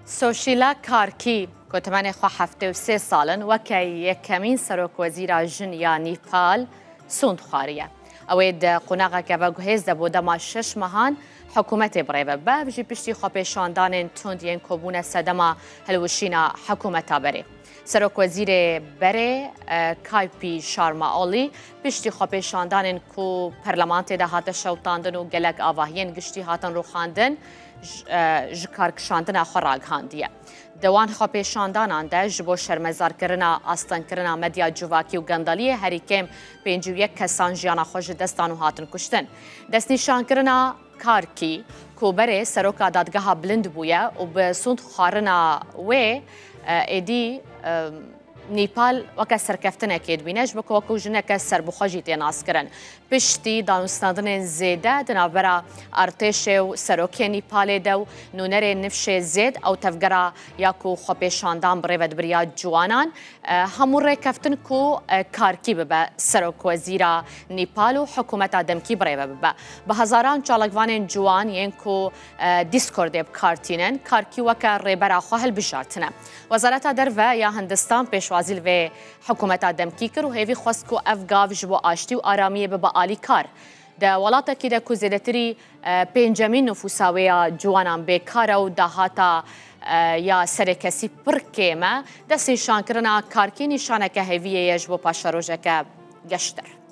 سۆشیلا کارکی گوتمانی خو 73 ساڵن وەکە یەکەمین سەرۆکوەزیرە ژن یا نیپال سوند خواریە. ئەوەی قوناغەکە بە گوهێز دەبوو دەما 6 مەهان حکوومەتێ بڕێبە بەبژی پشتی خۆپێشاندانên توندیên کۆبوونە سەدەما هەلوشینە حکوومەتا بەرێ. سەرۆکوەزیرێ بەرێ کایپی شارماولی پشتی خۆپێشاندانên کو پەرلەمانتێدا هاتە شەوتاندن و gelek avahiyên giştî hatin rûxandin ji karkişandina xwe ragihandiye. Dewan xwepêşandanan de ji bo şermezarkirina astenkirina medya civakî û gendaliyê herîkêm 51 kesan jiyana xwe ji destan û hatin kuştin. Destnîşankirina karkî ku berê seroka dadgeha bilind bûye û bi sund xwarina wê êdî نیپال وەکە سەرکەفتنێکێ بینەش بە کۆکە ژنەکە سەربخۆژی تێناسکردن. پشتی دانوستاندنên zêde di navbera artêşê û serokê Nîpalê de û nûnerê nifşê zêd ew tevgera ya ku xwepêşandan bi rêvedibiriya ciwanan hemû rêkeftin ku karkî bibe serokvezîra Nîpal û hikûmeta demkî bi rêve bibe. Bi hezaran çalakvanên ciwan yên ku Discordê bikartînin karkî weke rêbera xwe hilbijartine. Wezareta Derve ya Hindistan pêşwazî li vê hikûmeta demkî kir û hêvî xwest ku ev gav ji bo aştî û aramiyê bibe alîkar. De welatekî de ku zêdetirî pêncemîn nüfusa wê ya ciwanan bêkar e û dahata ya serêkesî pir kêm e, destnîşankirina karkî nîşaneke hêviyê ye ji bo paşerojeke geştir.